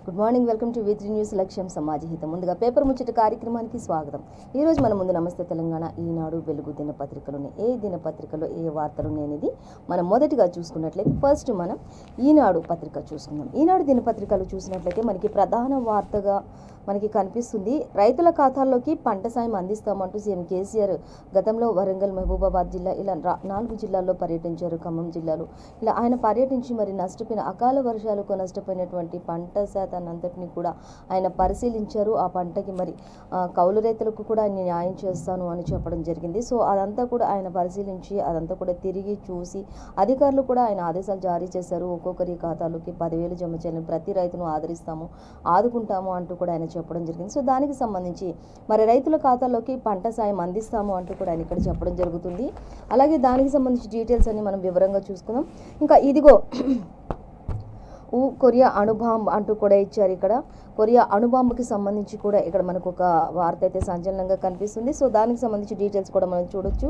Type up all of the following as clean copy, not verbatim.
Good morning, welcome to V3 news లక్ష్యం సమాజహితం. ముందుగా paper ముచ్చట కార్యక్రమానికి స్వాగతం. ఈ రోజు మన ముందు నమస్తే తెలంగాణ, ఈనాడు, వెలుగు దినపత్రికలోని ఏ దినపత్రికలో ఏ వార్తలు అనేది మనం మొదటిగా చూసుకున్నట్లయితే ఫస్ట్ మనం ఈనాడు పత్రిక చూసుకుందాం. ఈనాడు దినపత్రికలు చూసినట్లయితే మనకి ప్రధాన వార్తగా మనకి కనిపిస్తుంది, రైతుల ఖాతాల్లోకి పంట సాయం అందిస్తామంటూ సీఎం కేసీఆర్ గతంలో వరంగల్, మహబూబాబాద్ జిల్లా ఇలా 4 జిల్లాల్లో పర్యటించారు. ఖమ్మం జిల్లాలో ఇలా ఆయన పర్యటించి మరి నష్టపోయిన అకాల వర్షాలకు నష్టపోయినటువంటి పంట శాతాన్ని అంతటిని కూడా ఆయన పరిశీలించారు. ఆ పంటకి మరి కౌలు రైతులకు కూడా ఆయన న్యాయం చేస్తాను అని చెప్పడం జరిగింది. సో అదంతా కూడా ఆయన పరిశీలించి అదంతా కూడా తిరిగి చూసి అధికారులు కూడా ఆయన ఆదేశాలు జారీ చేశారు. ఒక్కొక్కరి ఖాతాలోకి 10,000 జమ చేయాలని, ప్రతి రైతును ఆదరిస్తాము, ఆదుకుంటాము అంటూ కూడా ఆయన చెప్పడం జరిగింది. సో దానికి సంబంధించి మరి రైతుల ఖాతాలోకి పంట సాయం అందిస్తాము అంటూ కూడా ఆయన ఇక్కడ చెప్పడం జరుగుతుంది. అలాగే దానికి సంబంధించి డీటెయిల్స్ అన్ని మనం వివరంగా చూసుకుందాం. ఇంకా ఇదిగో కొరియా అణుబాంబ్ అంటూ కూడా ఇచ్చారు. ఇక్కడ కొరియా అణుబాంబుకి సంబంధించి కూడా ఇక్కడ మనకు ఒక వార్త అయితే సంచలనంగా కనిపిస్తుంది. సో దానికి సంబంధించి డీటెయిల్స్ కూడా మనం చూడొచ్చు.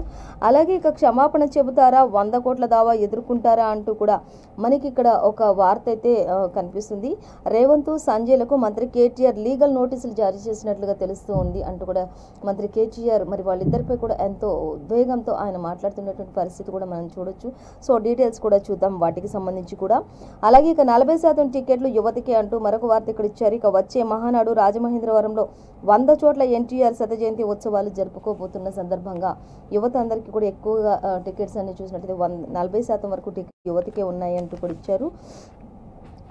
అలాగే ఇక క్షమాపణ చెబుతారా, 100 కోట్ల దావా ఎదుర్కొంటారా అంటూ కూడా మనకి ఇక్కడ ఒక వార్త అయితే కనిపిస్తుంది. రేవంత్, సంజయ్లకు మంత్రి కేటీఆర్ లీగల్ నోటీసులు జారీ చేసినట్లుగా తెలుస్తూ ఉంది అంటూ కూడా మంత్రి కేటీఆర్ మరి వాళ్ళిద్దరిపై కూడా ఎంతో ఉద్వేగంతో ఆయన మాట్లాడుతున్నటువంటి పరిస్థితి కూడా మనం చూడొచ్చు. సో డీటెయిల్స్ కూడా చూద్దాం వాటికి సంబంధించి కూడా. అలాగే ఇక 40% టికెట్లు యువతకే అంటూ మరొక వార్త ఇక్కడ ఇచ్చారు. ఇక వచ్చే మహానాడు రాజమహేంద్రవరంలో 100 చోట్ల ఎన్టీఆర్ శత జయంతి ఉత్సవాలు జరుపుకోబోతున్న సందర్భంగా యువత అందరికీ కూడా ఎక్కువగా టికెట్స్ అన్ని చూసినట్లయితే 40% వరకు టికెట్ యువతకే ఉన్నాయి అంటూ కూడా ఇచ్చారు.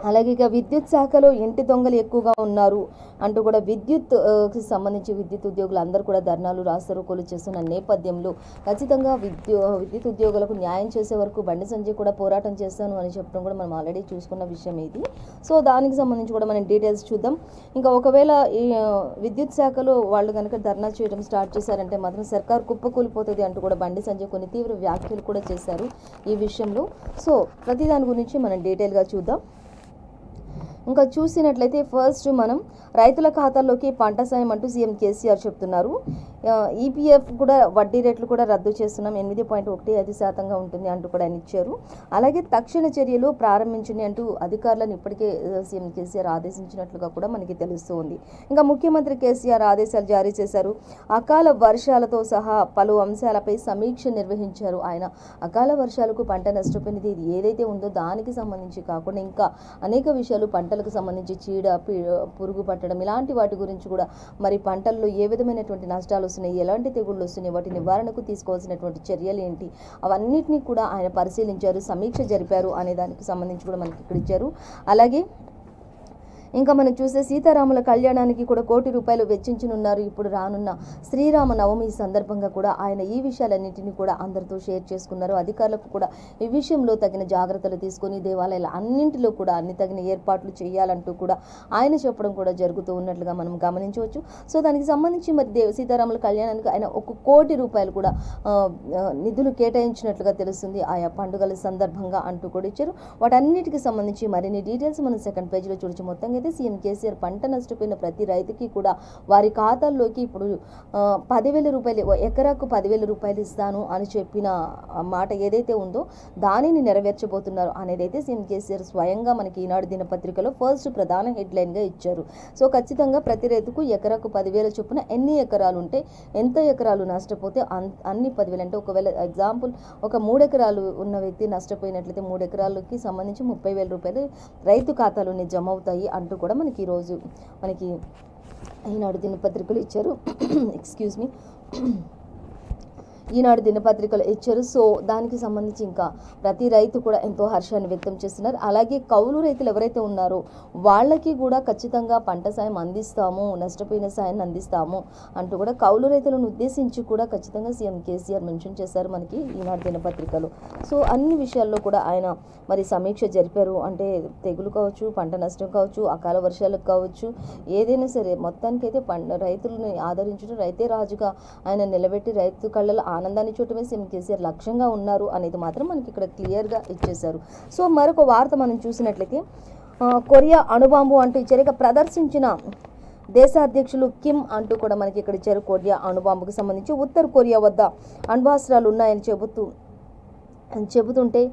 అలాగే ఇక విద్యుత్ శాఖలో ఇంటి దొంగలు ఎక్కువగా ఉన్నారు అంటూ కూడా విద్యుత్కి సంబంధించి విద్యుత్ ఉద్యోగులు అందరూ కూడా ధర్నాలు, రాస్తారోకోలు చేస్తున్న నేపథ్యంలో ఖచ్చితంగా విద్యుత్ ఉద్యోగులకు న్యాయం చేసే వరకు బండి సంజయ్ కూడా పోరాటం చేస్తాను అని చెప్పడం కూడా మనం ఆల్రెడీ చూసుకున్న విషయం ఇది. సో దానికి సంబంధించి కూడా మనం డీటెయిల్స్ చూద్దాం. ఇంకా ఒకవేళ ఈ విద్యుత్ శాఖలో వాళ్ళు కనుక ధర్నా చేయడం స్టార్ట్ చేశారంటే మాత్రం సర్కార్ కుప్పకూలిపోతుంది అంటూ కూడా బండి సంజయ్ కొన్ని తీవ్ర వ్యాఖ్యలు కూడా చేశారు ఈ విషయంలో. సో ప్రతి దాని గురించి మనం డీటెయిల్గా చూద్దాం. ఇంకా చూసినట్లయితే ఫస్ట్ మనం రైతుల ఖాతాల్లోకి పంట సాయం అంటూ సీఎం కేసీఆర్ చెప్తున్నారు. ఈపీఎఫ్ కూడా వడ్డీ రేట్లు కూడా రద్దు చేస్తున్నాం, 8.15% ఉంటుంది అంటూ కూడా ఆయన ఇచ్చారు. అలాగే తక్షణ చర్యలు ప్రారంభించండి అంటూ అధికారులను ఇప్పటికే సీఎం కేసీఆర్ ఆదేశించినట్లుగా కూడా మనకి తెలుస్తూ ఉంది. ఇంకా ముఖ్యమంత్రి కేసీఆర్ ఆదేశాలు జారీ చేశారు. అకాల వర్షాలతో సహా పలు అంశాలపై సమీక్ష నిర్వహించారు ఆయన. అకాల వర్షాలకు పంట నష్టపోయినది ఏదైతే ఉందో దానికి సంబంధించి కాకుండా ఇంకా అనేక విషయాలు, పంటలకు సంబంధించి చీడ, పురుగు పట్టడం ఇలాంటి వాటి గురించి కూడా మరి పంటల్లో ఏ విధమైనటువంటి నష్టాలు వస్తున్నాయి, ఎలాంటి తెగుళ్ళు వస్తున్నాయి, వాటి నివారణకు తీసుకోవాల్సినటువంటి చర్యలు ఏంటి, అవన్నిటినీ కూడా ఆయన పరిశీలించారు, సమీక్ష జరిపారు అనే దానికి సంబంధించి కూడా మనకి ఇక్కడ ఇచ్చారు. అలాగే ఇంకా మనం చూస్తే సీతారాముల కళ్యాణానికి కూడా 1 కోటి రూపాయలు వెచ్చించనున్నారు ఇప్పుడు రానున్న శ్రీరామ నవమి సందర్భంగా కూడా ఆయన ఈ విషయాలన్నింటినీ కూడా అందరితో షేర్ చేసుకున్నారు. అధికారులకు కూడా ఈ విషయంలో తగిన జాగ్రత్తలు తీసుకొని దేవాలయాల అన్నింటిలో కూడా అన్ని తగిన ఏర్పాట్లు చేయాలంటూ కూడా ఆయన చెప్పడం కూడా జరుగుతూ ఉన్నట్లుగా మనం గమనించవచ్చు. సో దానికి సంబంధించి మరి సీతారాముల కళ్యాణానికి ఆయన 1 కోటి రూపాయలు కూడా నిధులు కేటాయించినట్లుగా తెలుస్తుంది ఆయా పండుగల సందర్భంగా అంటూ కూడా ఇచ్చారు. వాటన్నిటికి సంబంధించి మరిన్ని డీటెయిల్స్ మనం సెకండ్ పేజీలో చూడొచ్చు. మొత్తంగా సీఎం కేసీఆర్ పంట నష్టపోయిన ప్రతి రైతుకి కూడా వారి ఖాతాల్లోకి ఇప్పుడు 10,000 రూపాయలు, ఎకరాకు 10,000 రూపాయలు ఇస్తాను అని చెప్పిన మాట ఏదైతే ఉందో దానిని నెరవేర్చబోతున్నారు అనేది అయితే సీఎం కేసీఆర్ స్వయంగా మనకి ఈనాడు దినపత్రికలో ఫస్ట్ ప్రధాన హెడ్లైన్గా ఇచ్చారు. సో ఖచ్చితంగా ప్రతి రైతుకు ఎకరాకు 10,000 చొప్పున ఎన్ని ఎకరాలు ఉంటే ఎంత ఎకరాలు నష్టపోతే అన్ని 10,000 అంటే ఒకవేళ ఎగ్జాంపుల్ ఒక 3 ఎకరాలు ఉన్న వ్యక్తి నష్టపోయినట్లయితే 3 ఎకరాలకి సంబంధించి 30,000 రూపాయలు రైతు ఖాతాలోనే జమ అవుతాయి అంటూ కూడా మనకి ఈరోజు మనకి ఈనాడు దినపత్రికలు ఇచ్చారు. ఎక్స్క్యూజ్ మీ, ఈనాడు దినపత్రికలు ఇచ్చారు. సో దానికి సంబంధించి ఇంకా ప్రతి రైతు కూడా ఎంతో హర్షాన్ని వ్యక్తం చేస్తున్నారు. అలాగే కౌలు రైతులు ఎవరైతే ఉన్నారో వాళ్ళకి కూడా ఖచ్చితంగా పంట సాయం అందిస్తాము, నష్టపోయిన సాయాన్ని అందిస్తాము అంటూ కూడా కౌలు రైతులను ఉద్దేశించి కూడా ఖచ్చితంగా సీఎం కేసీఆర్ మెన్షన్ చేశారు మనకి ఈనాడు దినపత్రికలు. సో అన్ని విషయాల్లో కూడా ఆయన మరి సమీక్ష జరిపారు. అంటే తెగులు కావచ్చు, పంట నష్టం కావచ్చు, అకాల వర్షాలకు కావచ్చు, ఏదైనా సరే మొత్తానికైతే రైతులను ఆదరించడం, రైతే రాజుగా ఆయన నిలబెట్టి రైతు కళ్ళలో ఆనందాన్ని చూడటమే సీఎం కేసీఆర్ లక్ష్యంగా ఉన్నారు అనేది మాత్రం మనకి ఇక్కడ క్లియర్గా ఇచ్చేశారు. సో మరొక వార్త మనం చూసినట్లయితే కొరియా అణుబాంబు అంటూ ఇచ్చారు. ప్రదర్శించిన దేశ అధ్యక్షులు కిమ్ అంటూ కూడా మనకి ఇక్కడ ఇచ్చారు. కొరియా అణుబాంబుకు సంబంధించి ఉత్తర కొరియా వద్ద అణ్వాస్త్రాలు ఉన్నాయని చెబుతూ అని చెబుతుంటే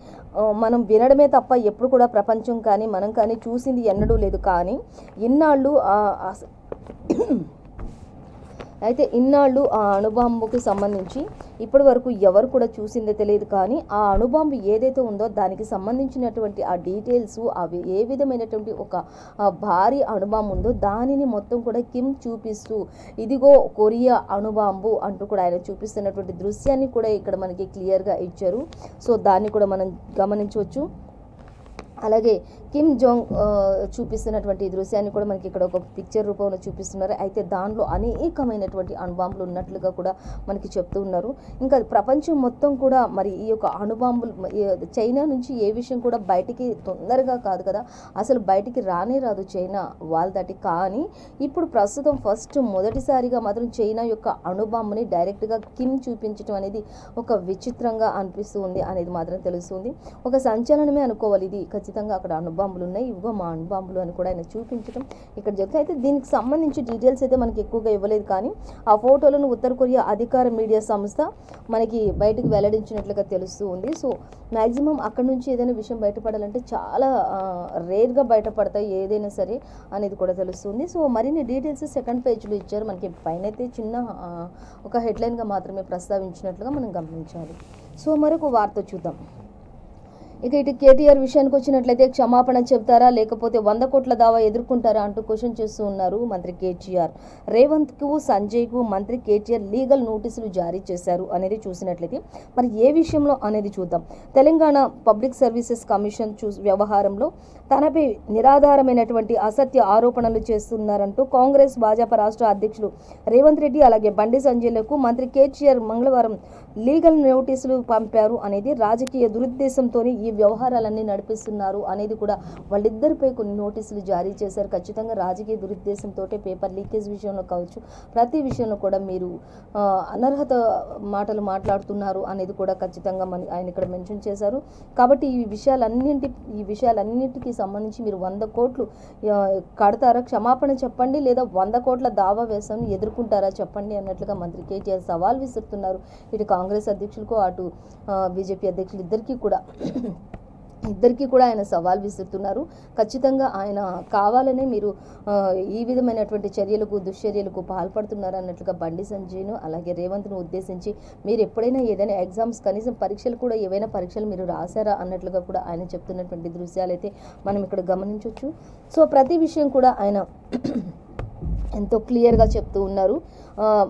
మనం వినడమే తప్ప ఎప్పుడు కూడా ప్రపంచం కానీ మనం కానీ చూసింది ఎన్నడూ లేదు. కానీ ఇన్నాళ్ళు అయితే ఇన్నాళ్ళు ఆ అణుబాంబుకి సంబంధించి ఇప్పటి వరకు ఎవరు కూడా చూసిందే తెలియదు. కానీ ఆ అణుబాంబు ఏదైతే ఉందో దానికి సంబంధించినటువంటి ఆ డీటెయిల్స్ అవి ఏ విధమైనటువంటి ఒక భారీ అణుబాంబు ఉందో దానిని మొత్తం కూడా కిమ్ చూపిస్తూ ఇదిగో కొరియా అణుబాంబు అంటూ కూడా ఆయన చూపిస్తున్నటువంటి దృశ్యాన్ని కూడా ఇక్కడ మనకి క్లియర్గా ఇచ్చారు. సో దాన్ని కూడా మనం గమనించవచ్చు. అలాగే కిమ్ జోంగ్ చూపిస్తున్నటువంటి దృశ్యాన్ని కూడా మనకి ఇక్కడ ఒక పిక్చర్ రూపంలో చూపిస్తున్నారు. అయితే దానిలో అనేకమైనటువంటి అణుబాంబులు ఉన్నట్లుగా కూడా మనకి చెప్తూ ఉన్నారు. ఇంకా ప్రపంచం మొత్తం కూడా మరి ఈ యొక్క అణుబాంబులు చైనా నుంచి ఏ విషయం కూడా బయటికి తొందరగా కాదు కదా, అసలు బయటికి రానే రాదు చైనా వాళ్ళ దాటి. కానీ ఇప్పుడు ప్రస్తుతం మొదటిసారిగా మాత్రం చైనా యొక్క అణుబాంబుని డైరెక్ట్గా కిమ్ చూపించడం అనేది ఒక విచిత్రంగా అనిపిస్తూ ఉంది అనేది మాత్రం తెలుస్తుంది. ఒక సంచలనమే అనుకోవాలి ఇది. ఖచ్చితంగా అక్కడ అణుబాంబులు ఉన్నాయి, ఇవిగో మా అణుబాంబులు అని కూడా ఆయన చూపించడం ఇక్కడ చెప్తే. అయితే దీనికి సంబంధించి డీటెయిల్స్ అయితే మనకి ఎక్కువగా ఇవ్వలేదు. కానీ ఆ ఫోటోలను ఉత్తర కొరియా అధికార మీడియా సంస్థ మనకి బయటకు వెల్లడించినట్లుగా తెలుస్తూ ఉంది. సో మ్యాక్సిమం అక్కడ నుంచి ఏదైనా విషయం బయటపడాలంటే చాలా రేర్గా బయటపడతాయి ఏదైనా సరే అనేది కూడా తెలుస్తుంది. సో మరిన్ని డీటెయిల్స్ సెకండ్ పేజ్లో ఇచ్చారు. మనకి పైన అయితే చిన్న ఒక హెడ్లైన్గా మాత్రమే ప్రస్తావించినట్లుగా మనం గమనించాలి. సో మరొక వార్త చూద్దాం. ఇక ఇటు కేటీఆర్ విషయానికి వచ్చినట్లయితే క్షమాపణ చెప్తారా లేకపోతే 100 కోట్ల దావా ఎదుర్కొంటారా అంటూ క్వశ్చన్ చేస్తూ ఉన్నారు మంత్రి కేటీఆర్. రేవంత్కు సంజయ్కు మంత్రి కేటీఆర్ లీగల్ నోటీసులు జారీ చేశారు అనేది చూసినట్లయితే మరి ఏ విషయంలో అనేది చూద్దాం. తెలంగాణ పబ్లిక్ సర్వీసెస్ కమిషన్ వ్యవహారంలో తనపై నిరాధారమైనటువంటి అసత్య ఆరోపణలు చేస్తున్నారంటూ కాంగ్రెస్ భాజపా రాష్ట్ర అధ్యక్షులు రేవంత్ రెడ్డి అలాగే బండి సంజయ్లకు మంత్రి కేటీఆర్ మంగళవారం లీగల్ నోటీసులు పంపారు అనేది రాజకీయ దురుద్దేశంతో ఈ వ్యవహారాలన్నీ నడిపిస్తున్నారు అనేది కూడా వాళ్ళిద్దరిపై కొన్ని నోటీసులు జారీ చేశారు. ఖచ్చితంగా రాజకీయ దురుద్దేశంతో పేపర్ లీకేజ్ విషయంలో కావచ్చు ప్రతి విషయంలో కూడా మీరు అనర్హత మాటలు మాట్లాడుతున్నారు అనేది కూడా ఖచ్చితంగా ఆయన ఇక్కడ మెన్షన్ చేశారు. కాబట్టి ఈ విషయాలన్నింటికి సంబంధించి మీరు 100 కోట్లు కడతారా, క్షమాపణ చెప్పండి, లేదా 100 కోట్ల దావా వేసాను ఎదుర్కొంటారా చెప్పండి అన్నట్లుగా మంత్రి కేటీఆర్ సవాల్ విసురుతున్నారు. ఇటు కాంగ్రెస్ అధ్యక్షులకు అటు బీజేపీ అధ్యక్షులు ఇద్దరికీ కూడా ఆయన సవాల్ విసురుతున్నారు. ఖచ్చితంగా ఆయన కావాలనే మీరు ఈ విధమైనటువంటి దుశ్చర్యలకు పాల్పడుతున్నారు అన్నట్లుగా బండి సంజయ్ను అలాగే రేవంత్ను ఉద్దేశించి మీరు ఎప్పుడైనా ఏదైనా ఎగ్జామ్స్ కనీసం పరీక్షలు కూడా ఏవైనా పరీక్షలు మీరు రాశారా అన్నట్లుగా కూడా ఆయన చెప్తున్నటువంటి దృశ్యాలైతే మనం ఇక్కడ గమనించవచ్చు. సో ప్రతి విషయం కూడా ఆయన ఎంతో క్లియర్గా చెప్తూ ఉన్నారు.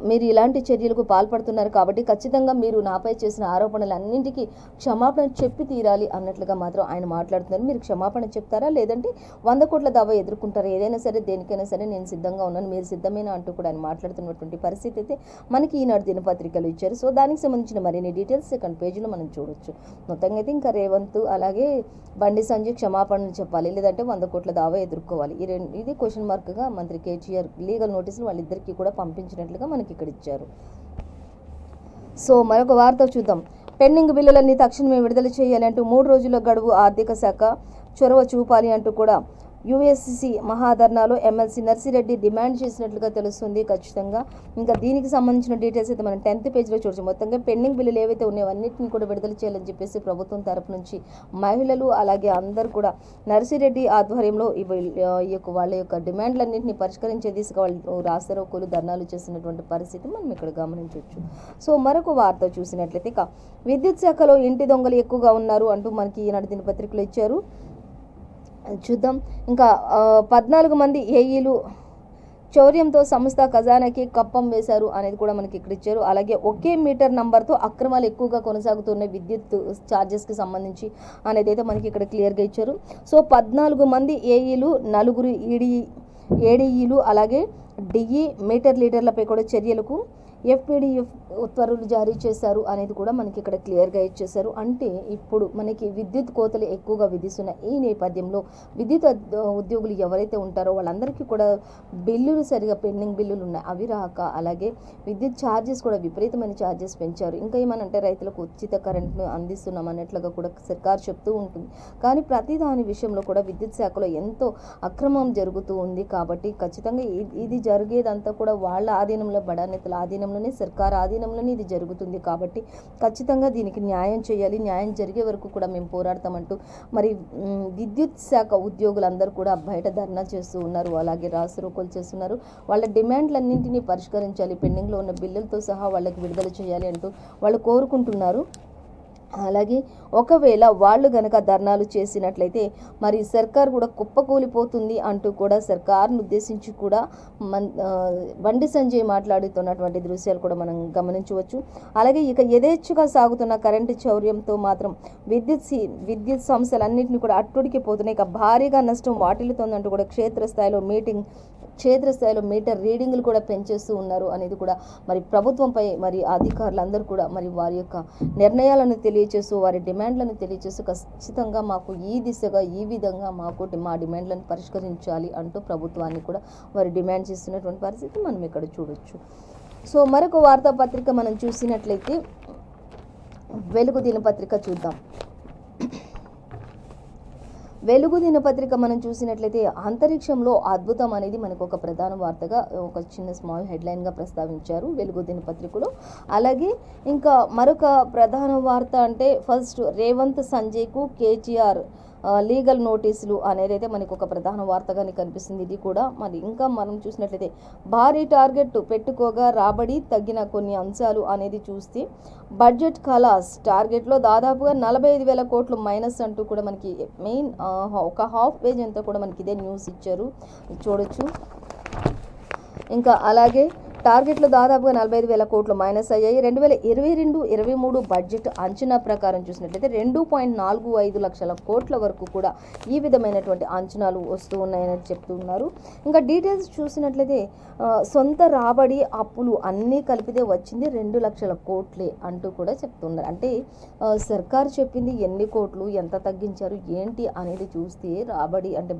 మీరు ఇలాంటి చర్యలకు పాల్పడుతున్నారు కాబట్టి ఖచ్చితంగా మీరు నాపై చేసిన ఆరోపణలన్నింటికీ క్షమాపణ చెప్పి తీరాలి అన్నట్లుగా మాత్రం ఆయన మాట్లాడుతున్నారు. మీరు క్షమాపణ చెప్తారా లేదంటే 100 కోట్ల దావా ఎదుర్కొంటారా, ఏదైనా సరే దేనికైనా సరే నేను సిద్ధంగా ఉన్నాను, మీరు సిద్ధమేనా అంటూ కూడా ఆయన మాట్లాడుతున్నటువంటి పరిస్థితి అయితే మనకి ఈనాడు దినపత్రికలు ఇచ్చారు. సో దానికి సంబంధించిన మరిన్ని డీటెయిల్స్ సెకండ్ పేజీలో మనం చూడొచ్చు. మొత్తంగా అయితే ఇంకా రేవంత్ అలాగే బండి సంజయ్ క్షమాపణలు చెప్పాలి లేదంటే 100 కోట్ల దావా ఎదుర్కోవాలి. ఇది క్వశ్చన్ మార్క్గా మంత్రి కేటీఆర్ లీగల్ నోటీసులు వాళ్ళిద్దరికీ కూడా పంపించినట్లుగా మనకి ఇక్కడ ఇచ్చారు. సో మరొక వార్త చూద్దాం. పెండింగ్ బిల్లులన్నీ తక్షణమే విడుదల చేయాలి అంటూ 3 రోజుల గడువు ఆర్థిక శాఖ చొరవ చూపాలి అంటూ కూడా యూఎస్సీ మహాధర్నాలో ఎమ్మెల్సీ నర్సిరెడ్డి డిమాండ్ చేసినట్లుగా తెలుస్తుంది. ఖచ్చితంగా ఇంకా దీనికి సంబంధించిన డీటెయిల్స్ అయితే మనం 10th పేజ్లో చూడవచ్చు. మొత్తంగా పెండింగ్ బిల్లులు ఏవైతే ఉన్నాయో అన్నింటినీ కూడా విడుదల చేయాలని చెప్పేసి ప్రభుత్వం తరపు నుంచి మహిళలు అలాగే అందరూ కూడా నర్సిరెడ్డి ఆధ్వర్యంలో వాళ్ళ యొక్క డిమాండ్లన్నింటినీ పరిష్కరించే దిశగా వాళ్ళు రాస్తారోకోలు ధర్నాలు చేసినటువంటి పరిస్థితి మనం ఇక్కడ గమనించవచ్చు. సో మరొక వార్త చూసినట్లయితే ఇక విద్యుత్ శాఖలో ఇంటి దొంగలు ఎక్కువగా ఉన్నారు అంటూ మనకి ఈనాడు దినపత్రికలు ఇచ్చారు. చూద్దాం. ఇంకా 14 మంది ఏఈలు చౌర్యంతో సంస్థ ఖజానాకి కప్పం వేశారు అనేది కూడా మనకి ఇక్కడ ఇచ్చారు. అలాగే ఒకే మీటర్ నంబర్తో అక్రమాలు ఎక్కువగా కొనసాగుతున్న విద్యుత్ ఛార్జెస్కి సంబంధించి అనేది అయితే మనకి ఇక్కడ క్లియర్గా ఇచ్చారు. సో 14 మంది ఏఈలు 4 ఏడీఈలు అలాగే డిఈ మీటర్ లీటర్లపై కూడా చర్యలకు ఎఫ్పిడిఎఫ్ ఉత్తర్వులు జారీ చేశారు అనేది కూడా మనకి ఇక్కడ క్లియర్గా ఇచ్చేశారు. అంటే ఇప్పుడు మనకి విద్యుత్ కోతలు ఎక్కువగా విధిస్తున్న ఈ నేపథ్యంలో విద్యుత్ ఉద్యోగులు ఎవరైతే ఉంటారో వాళ్ళందరికీ కూడా బిల్లులు సరిగా పెండింగ్ బిల్లులు ఉన్నాయి, అవి రాక అలాగే విద్యుత్ ఛార్జెస్ కూడా విపరీతమైన ఛార్జెస్ పెంచారు. ఇంకా ఏమనంటే రైతులకు ఉచిత కరెంట్ను అందిస్తున్నాం అన్నట్లుగా కూడా సర్కార్ చెప్తూ ఉంటుంది. కానీ ప్రతి దాని విషయంలో కూడా విద్యుత్ శాఖలో ఎంతో అక్రమం జరుగుతూ ఉంది. కాబట్టి ఖచ్చితంగా ఇది జరిగేదంతా కూడా వాళ్ళ ఆధీనంలో బడానేతల ఆధీనం ఆధ్వర్యంలోనే, సర్కార్ ఆధీనంలోనే ఇది జరుగుతుంది కాబట్టి ఖచ్చితంగా దీనికి న్యాయం చేయాలి. న్యాయం జరిగే వరకు కూడా మేము పోరాడతామంటూ మరి విద్యుత్ శాఖ ఉద్యోగులందరూ కూడా బయట ధర్నా చేస్తూ ఉన్నారు. అలాగే రాస్తారోకోలు చేస్తున్నారు. వాళ్ళ డిమాండ్లన్నింటినీ పరిష్కరించాలి, పెండింగ్లో ఉన్న బిల్లులతో సహా వాళ్ళకి విడుదల చేయాలి అంటూ వాళ్ళు కోరుకుంటున్నారు. అలాగే ఒకవేళ వాళ్ళు గనక ధర్నాలు చేసినట్లయితే మరి సర్కార్ కూడా కుప్పకూలిపోతుంది అంటూ కూడా సర్కార్ను ఉద్దేశించి కూడా బండి సంజయ్ మాట్లాడుతున్నటువంటి దృశ్యాలు కూడా మనం గమనించవచ్చు. అలాగే ఇక యథేచ్ఛగా సాగుతున్న కరెంటు చౌర్యంతో మాత్రం విద్యుత్ సంస్థలన్నింటినీ కూడా అట్టుడికిపోతున్నాయి. ఇక భారీగా నష్టం వాటిల్లుతోందంటూ కూడా క్షేత్రస్థాయిలో మీటర్ రీడింగ్లు కూడా పెంచేస్తూ ఉన్నారు అనేది కూడా మరి ప్రభుత్వంపై మరి అధికారులందరూ కూడా మరి వారి యొక్క నిర్ణయాలను తెలియచేస్తూ, వారి డిమాండ్లను తెలియచేస్తూ ఖచ్చితంగా మాకు ఈ దిశగా ఈ విధంగా మా డిమాండ్లను పరిష్కరించాలి అంటూ ప్రభుత్వాన్ని కూడా వారు డిమాండ్ చేస్తున్నటువంటి పరిస్థితి మనం ఇక్కడ చూడొచ్చు. సో మరొక వార్తాపత్రిక మనం చూసినట్లయితే వెలుగు దినపత్రిక చూద్దాం. వెలుగు దినపత్రిక మనం చూసినట్లయితే అంతరిక్షంలో అద్భుతం అనేది మనకు ఒక ప్రధాన వార్తగా ఒక చిన్న స్మాల్ హెడ్లైన్గా ప్రస్తావించారు వెలుగు దినపత్రికలో. అలాగే ఇంకా మరొక ప్రధాన వార్త అంటే ఫస్ట్ రేవంత్ సంజయ్కు కేటీఆర్ లీగల్ నోటీసులు అనేది అయితే మనకు ఒక ప్రధాన వార్తగానే కనిపిస్తుంది. ఇది కూడా మరి ఇంకా మనం చూసినట్లయితే భారీ టార్గెట్ పెట్టుకోగా రాబడి తగ్గిన కొన్ని అంశాలు అనేది చూస్తే బడ్జెట్ ఖలాస్ టార్గెట్లో దాదాపుగా 45,000 కోట్లు మైనస్ అంటూ కూడా మనకి మెయిన్ ఒక హాఫ్ పేజ్ అంతా కూడా మనకి ఇదే న్యూస్ ఇచ్చారు, చూడొచ్చు. ఇంకా అలాగే టార్గెట్లు దాదాపుగా 45,000 కోట్లు మైనస్ అయ్యాయి. 2022-23 బడ్జెట్ అంచనా ప్రకారం చూసినట్లయితే 2.45 లక్షల కోట్ల వరకు కూడా ఈ విధమైనటువంటి అంచనాలు వస్తూ ఉన్నాయని చెప్తున్నారు. ఇంకా డీటెయిల్స్ చూసినట్లయితే సొంత రాబడి అప్పులు అన్నీ కలిపితే వచ్చింది 2 లక్షల కోట్లే అంటూ కూడా చెప్తున్నారు. అంటే సర్కారు చెప్పింది ఎన్ని కోట్లు, ఎంత తగ్గించారు ఏంటి అనేది చూస్తే రాబడి అంటే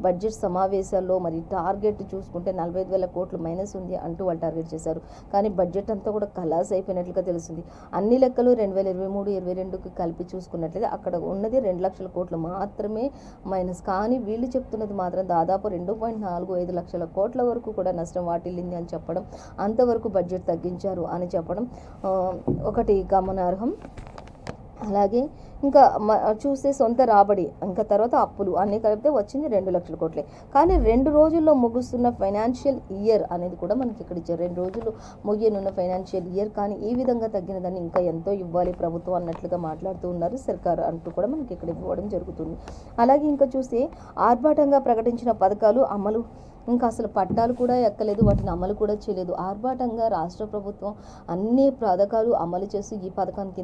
బడ్జెట్ సమావేశాల్లో మరి టార్గెట్ చూసుకుంటే 45,000 కోట్లు మైనస్ ఉంది అంటూ వాళ్ళు టార్గెట్ చేశారు. కానీ బడ్జెట్ అంతా కూడా ఖలాస్ అయిపోయినట్లుగా తెలుస్తుంది. అన్ని లెక్కలు 2023-22కి కలిపి చూసుకున్నట్లయితే అక్కడ ఉన్నది 2 లక్షల కోట్లు మాత్రమే మైనస్. కానీ వీళ్ళు చెప్తున్నది మాత్రం దాదాపు 2.45 లక్షల కోట్ల వరకు కూడా నష్టం వాటిల్లింది అని చెప్పడం, అంతవరకు బడ్జెట్ తగ్గించారు అని చెప్పడం ఒకటి గమనార్హం. అలాగే ఇంకా చూస్తే సొంత రాబడి ఇంకా తర్వాత అప్పులు అన్నీ కలిపితే వచ్చింది 2 లక్షల కోట్లే. కానీ 2 రోజుల్లో ముగుస్తున్న ఫైనాన్షియల్ ఇయర్ అనేది కూడా మనకి ఇక్కడ ఇచ్చారు. 2 రోజులు ముగియనున్న ఫైనాన్షియల్ ఇయర్, కానీ ఈ విధంగా తగ్గినదాన్ని ఇంకా ఎంతో ఇవ్వాలి ప్రభుత్వం అన్నట్లుగా మాట్లాడుతూ ఉన్నారు సర్కారు అంటూ కూడా మనకి ఇక్కడ ఇవ్వడం జరుగుతుంది. అలాగే ఇంకా చూస్తే ఆర్భాటంగా ప్రకటించిన పథకాలు అమలు ఇంకా అసలు పట్టాలు కూడా ఎక్కలేదు, వాటిని అమలు కూడా చేయలేదు. ఆర్భాటంగా రాష్ట్ర ప్రభుత్వం అన్ని పథకాలు అమలు చేస్తూ ఈ పథకానికి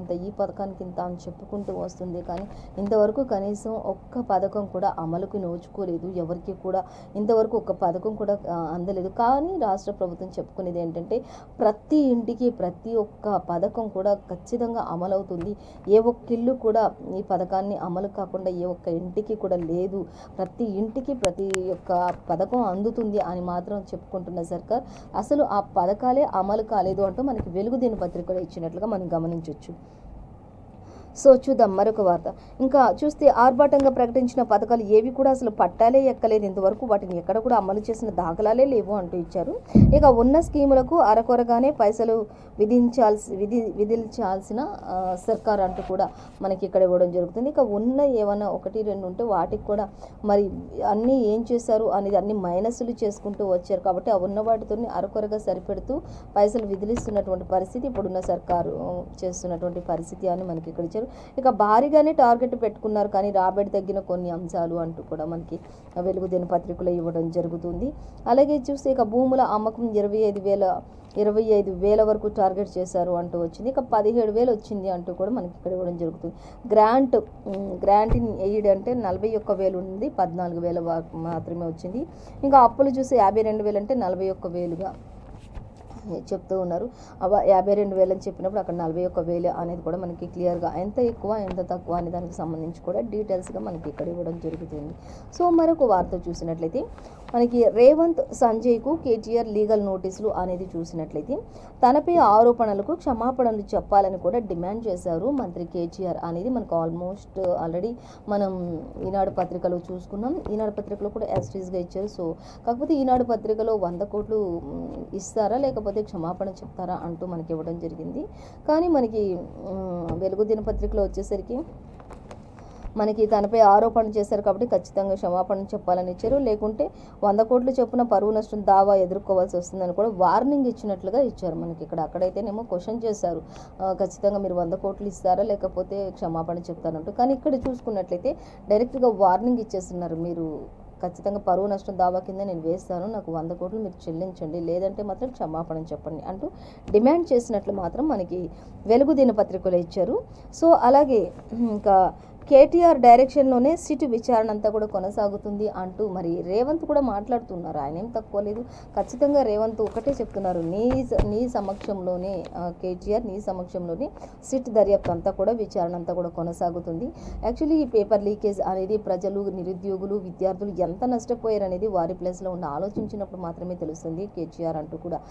ఇంత అని చెప్పుకుంటూ వస్తుంది. కానీ ఇంతవరకు కనీసం ఒక్క పథకం కూడా అమలుకు నోచుకోలేదు, ఎవరికి కూడా ఇంతవరకు ఒక్క పథకం కూడా అందలేదు. కానీ రాష్ట్ర ప్రభుత్వం చెప్పుకునేది ఏంటంటే ప్రతి ఇంటికి ప్రతి ఒక్క పథకం కూడా ఖచ్చితంగా అమలవుతుంది. ఏ ఒక్క ఇల్లు కూడా ఈ పథకాన్ని అమలు కాకుండా ఏ ఒక్క ఇంటికి కూడా లేదు, ప్రతి ఇంటికి ప్రతి ఒక్క పథకం అందుతుంది అని మాత్రం చెప్పుకుంటున్న సర్కార్ అసలు ఆ పథకాలే అమలు కాలేదు అంటూ మనకి వెలుగు దినపత్రికలో ఇచ్చినట్లుగా మనం గమనించవచ్చు. సో చూద్దాం మరొక వార్త. ఇంకా చూస్తే ఆర్భాటంగా ప్రకటించిన పథకాలు ఏవి కూడా అసలు పట్టాలే ఎక్కలేదు, ఇంతవరకు వాటిని ఎక్కడ కూడా అమలు చేసిన దాఖలాలే లేవు అంటూ ఇచ్చారు. ఇక ఉన్న స్కీములకు అరకొరగానే పైసలు విధించాల్సిన సర్కార్ అంటూ కూడా మనకి ఇక్కడ ఇవ్వడం జరుగుతుంది. ఇక ఉన్న ఏమైనా 1-2 ఉంటే వాటికి కూడా మరి అన్నీ ఏం చేశారు అనేది అన్ని మైనస్లు చేసుకుంటూ వచ్చారు. కాబట్టి ఆ ఉన్న వాటితో అరకొరగా సరిపెడుతూ పైసలు విధిలిస్తున్నటువంటి పరిస్థితి ఇప్పుడున్న సర్కారు చేస్తున్నటువంటి పరిస్థితి అని మనకి ఇక్కడ ఇచ్చారు. ఇక భారీగానే టార్గెట్ పెట్టుకున్నారు, కానీ రాబడి తగ్గిన కొన్ని అంశాలు అంటూ కూడా మనకి వెలుగు దినపత్రికలో ఇవ్వడం జరుగుతుంది. అలాగే చూస్తే ఇక భూముల అమ్మకం 25,000 వరకు టార్గెట్ చేశారు అంటూ వచ్చింది. ఇక 17,000 వచ్చింది అంటూ కూడా మనకి ఇక్కడ ఇవ్వడం జరుగుతుంది. గ్రాంట్ ఇన్ ఎయిడ్ అంటే 41,000 ఉంది, 14,000 మాత్రమే వచ్చింది. ఇంకా అప్పులు చూస్తే 52,000 అంటే 41,000గా చెప్తూ ఉన్నారు. 52,000 అని చెప్పినప్పుడు అక్కడ 41,000 అనేది కూడా మనకి క్లియర్గా ఎంత ఎక్కువ ఎంత తక్కువ అనే దానికి సంబంధించి కూడా డీటెయిల్స్గా మనకి ఇక్కడ ఇవ్వడం జరుగుతుంది. సో మరొక వార్త చూసినట్లయితే మనకి రేవంత్ సంజయ్కు కేటీఆర్ లీగల్ నోటీసులు అనేది చూసినట్లయితే తనపై ఆరోపణలకు క్షమాపణలు చెప్పాలని కూడా డిమాండ్ చేశారు మంత్రి కేటీఆర్ అనేది మనకు ఆల్మోస్ట్ ఆల్రెడీ మనం ఈనాడు పత్రికలో చూసుకున్నాం. ఈనాడు పత్రికలో కూడా యాస్టీస్గా ఇచ్చారు. సో కాకపోతే ఈనాడు పత్రికలో 100 కోట్లు ఇస్తారా లేకపోతే లేకపోతే క్షమాపణ చెప్తారా అంటూ మనకి ఇవ్వడం జరిగింది. కానీ మనకి వెలుగు దినపత్రికలో వచ్చేసరికి మనకి తనపై ఆరోపణలు చేశారు కాబట్టి ఖచ్చితంగా క్షమాపణ చెప్పాలని ఇచ్చారు. లేకుంటే 100 కోట్లు చొప్పున పరువు నష్టం దావా ఎదుర్కోవాల్సి వస్తుందని కూడా వార్నింగ్ ఇచ్చినట్లుగా ఇచ్చారు మనకి ఇక్కడ. అక్కడైతేనేమో క్వశ్చన్ చేశారు, ఖచ్చితంగా మీరు 100 కోట్లు ఇస్తారా లేకపోతే క్షమాపణ చెప్తారంటూ. కానీ ఇక్కడ చూసుకున్నట్లయితే డైరెక్ట్గా వార్నింగ్ ఇచ్చేస్తున్నారు, మీరు ఖచ్చితంగా పరువు నష్టం దావా కింద నేను వేస్తాను, నాకు 100 కోట్లు మీరు చెల్లించండి, లేదంటే మాత్రం క్షమాపణ చెప్పండి అంటూ డిమాండ్ చేసినట్లు మాత్రం మనకి వెలుగు దినపత్రికలో ఇచ్చారు. సో అలాగే ఇంకా కేటీఆర్ డైరెక్షన్లోనే సిట్ విచారణ అంతా కూడా కొనసాగుతుంది అంటూ మరి రేవంత్ కూడా మాట్లాడుతున్నారు. ఆయన ఏం తక్కువ లేదు. ఖచ్చితంగా రేవంత్ ఒకటే చెప్తున్నారు, నీ సమక్షంలోనే కేటీఆర్ నీ సమక్షంలోనే సిట్ దర్యాప్తు అంతా కూడా విచారణ అంతా కూడా కొనసాగుతుంది. యాక్చువల్లీ ఈ పేపర్ లీకేజ్ అనేది ప్రజలు, నిరుద్యోగులు, విద్యార్థులు ఎంత నష్టపోయారు అనేది వారి ప్లేస్లో ఉండి ఆలోచించినప్పుడు మాత్రమే తెలుస్తుంది కేటీఆర్ అంటూ కూడా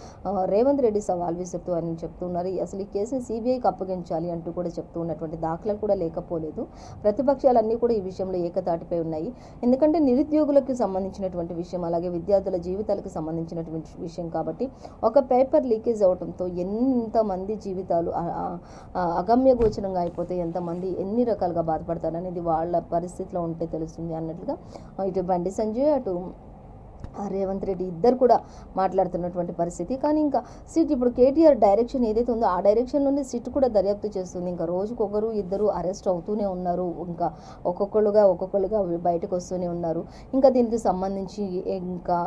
రేవంత్ రెడ్డి సవాల్ విసురుతూ అని చెప్తున్నారు. అసలు ఈ కేసుని సిబిఐకి అప్పగించాలి అంటూ కూడా చెప్తూ ఉన్నటువంటి దాఖలాలు కూడా లేకపోలేదు. ప్రతిపక్షాలన్నీ కూడా ఈ విషయంలో ఏకతాటిపై ఉన్నాయి. ఎందుకంటే నిరుద్యోగులకు సంబంధించినటువంటి విషయం, అలాగే విద్యార్థుల జీవితాలకు సంబంధించినటువంటి విషయం కాబట్టి ఒక పేపర్ లీకేజ్ అవడంతో ఎంతమంది జీవితాలు అగమ్యగోచరంగా అయిపోతే ఎంతమంది ఎన్ని రకాలుగా బాధపడతారనేది వాళ్ళ పరిస్థితిలో ఉంటే తెలుస్తుంది అన్నట్లుగా ఇటు బండి సంజయ్ అటు రేవంత్ రెడ్డి ఇద్దరు కూడా మాట్లాడుతున్నటువంటి పరిస్థితి. కానీ ఇంకా సిట్ ఇప్పుడు కేటీఆర్ డైరెక్షన్ ఏదైతే ఉందో ఆ డైరెక్షన్లోనే సిట్ కూడా దర్యాప్తు చేస్తుంది. ఇంకా రోజుకొకరు ఇద్దరు అరెస్ట్ అవుతూనే ఉన్నారు, ఇంకా ఒక్కొక్కరుగా బయటకు వస్తూనే ఉన్నారు. ఇంకా దీనికి సంబంధించి ఇంకా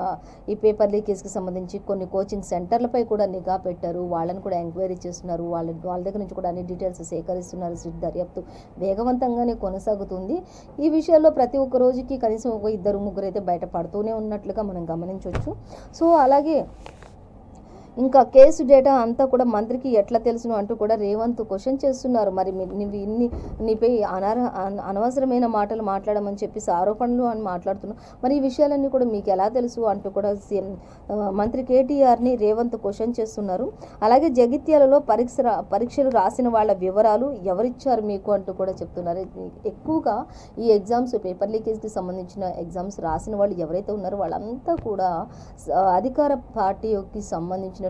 ఈ పేపర్ లీకేజ్కి సంబంధించి కొన్ని కోచింగ్ సెంటర్లపై కూడా నిఘా పెట్టారు, వాళ్ళని కూడా ఎంక్వైరీ చేస్తున్నారు, వాళ్ళ దగ్గర నుంచి కూడా అన్ని డీటెయిల్స్ సేకరిస్తున్నారు. సిట్ దర్యాప్తు వేగవంతంగానే కొనసాగుతుంది. ఈ విషయాల్లో ప్రతి ఒక్క రోజుకి కనీసం ఒక 2-3 అయితే బయట పడుతూనే ఉన్నట్లుగా మనం గమనించవచ్చు. సో అలాగే ఇంకా కేసు డేటా అంతా కూడా మంత్రికి ఎట్లా తెలుసును అంటూ కూడా రేవంత్ క్వశ్చన్ చేస్తున్నారు. మరి నువ్వు నీపై అనవసరమైన మాటలు మాట్లాడమని చెప్పేసి ఆరోపణలు అని మాట్లాడుతున్నావు, మరి ఈ విషయాలన్నీ కూడా మీకు ఎలా తెలుసు అంటూ కూడా మంత్రి కేటీఆర్ని రేవంత్ క్వశ్చన్ చేస్తున్నారు. అలాగే జగిత్యాలలో పరీక్షలు రాసిన వాళ్ళ వివరాలు ఎవరిచ్చారు మీకు అంటూ కూడా చెప్తున్నారు. ఎక్కువగా ఈ ఎగ్జామ్స్ పేపర్ లీకేజ్కి సంబంధించిన ఎగ్జామ్స్ రాసిన వాళ్ళు ఎవరైతే ఉన్నారో వాళ్ళంతా కూడా అధికార పార్టీకి సంబంధించిన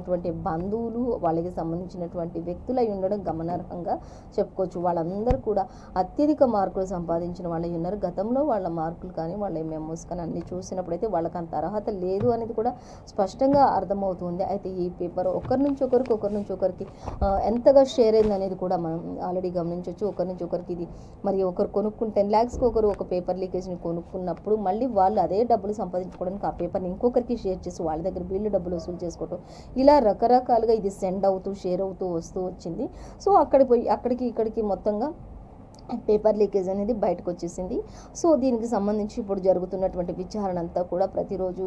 బంధువులు, వాళ్ళకి సంబంధించినటువంటి వ్యక్తులై ఉండడం గమనార్హంగా చెప్పుకోవచ్చు. వాళ్ళందరూ కూడా అత్యధిక మార్కులు సంపాదించిన వాళ్ళు ఉన్నారు. గతంలో వాళ్ళ మార్కులు కానీ వాళ్ళ మెమోస్ కానీ అన్ని చూసినప్పుడైతే వాళ్ళకి అంత అర్హత లేదు అనేది కూడా స్పష్టంగా అర్థమవుతుంది. అయితే ఈ పేపర్ ఒకరి నుంచి ఒకరికి ఎంతగా షేర్ అయింది అనేది కూడా మనం ఆల్రెడీ గమనించవచ్చు. ఒకరి నుంచి ఒకరికి ఇది మరి ఒకరు కొనుక్కుని 10 lakhs ఒకరు ఒక పేపర్ లీకేజ్ని కొనుక్కున్నప్పుడు మళ్ళీ వాళ్ళు అదే డబ్బులు సంపాదించుకోవడానికి ఆ పేపర్ని ఇంకొకరికి షేర్ చేసి వాళ్ళ దగ్గర వీళ్ళు డబ్బులు వసూలు చేసుకోవడం, ఇలా రకరకాలుగా ఇది సెండ్ అవుతూ షేర్ అవుతూ వస్తూ వచ్చింది. సో ఇక్కడికి మొత్తంగా పేపర్ లీకేజ్ అనేది బయటకు వచ్చేసింది. సో దీనికి సంబంధించి ఇప్పుడు జరుగుతున్నటువంటి విచారణ అంతా కూడా ప్రతిరోజు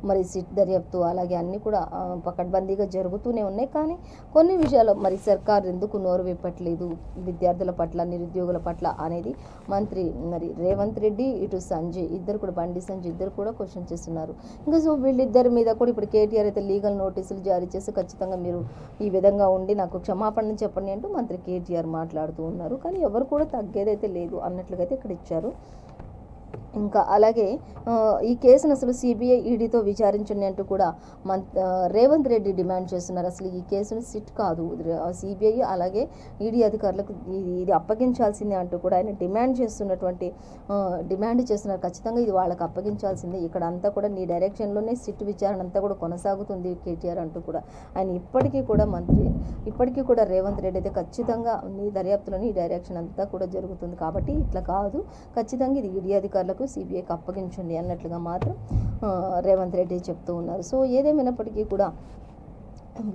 మరి సిట్ దర్యాప్తు అలాగే అన్నీ కూడా పకడ్బందీగా జరుగుతూనే ఉన్నాయి. కానీ కొన్ని విషయాలు మరి సర్కార్ ఎందుకు నోరు విప్పట్లేదు విద్యార్థుల పట్ల, నిరుద్యోగుల పట్ల అనేది మంత్రి మరి రేవంత్ రెడ్డి ఇటు సంజయ్ ఇద్దరు కూడా, బండి సంజయ్ ఇద్దరు కూడా క్వశ్చన్ చేస్తున్నారు. ఇంకా సో వీళ్ళిద్దరి మీద కూడా ఇప్పుడు కేటీఆర్ అయితే లీగల్ నోటీసులు జారీ చేసి ఖచ్చితంగా మీరు ఈ విధంగా ఉండి నాకు క్షమాపణ చెప్పండి అంటూ మంత్రి కేటీఆర్ మాట్లాడుతూ ఉన్నారు. కానీ ఎవరు కూడా తగ్గేదైతే లేదు అన్నట్లుగా అయితే ఇక్కడ ఇచ్చారు. ఇంకా అలాగే ఈ కేసును అసలు సిబిఐ ఈడీతో విచారించండి అంటూ కూడా రేవంత్ రెడ్డి డిమాండ్ చేస్తున్నారు. అసలు ఈ కేసును సిట్ కాదు సిబిఐ అలాగే ఈడీ అధికారులకు ఇది అప్పగించాల్సిందే అంటూ కూడా ఆయన డిమాండ్ చేస్తున్నారు. ఖచ్చితంగా ఇది వాళ్ళకి అప్పగించాల్సిందే, ఇక్కడ అంతా కూడా నీ డైరెక్షన్లోనే సిట్ విచారణ అంతా కూడా కొనసాగుతుంది కేటీఆర్ అంటూ కూడా ఆయన ఇప్పటికీ కూడా రేవంత్ రెడ్డి అయితే ఖచ్చితంగా నీ దర్యాప్తులోని ఈ డైరెక్షన్ అంతా కూడా జరుగుతుంది కాబట్టి ఇట్లా కాదు, ఖచ్చితంగా ఇది ఈడీ అధికారులకు సిబిఐకి అప్పగించండి అన్నట్లుగా మాత్రం రేవంత్ రెడ్డి చెప్తూ ఉన్నారు. సో ఏదేమైనప్పటికీ కూడా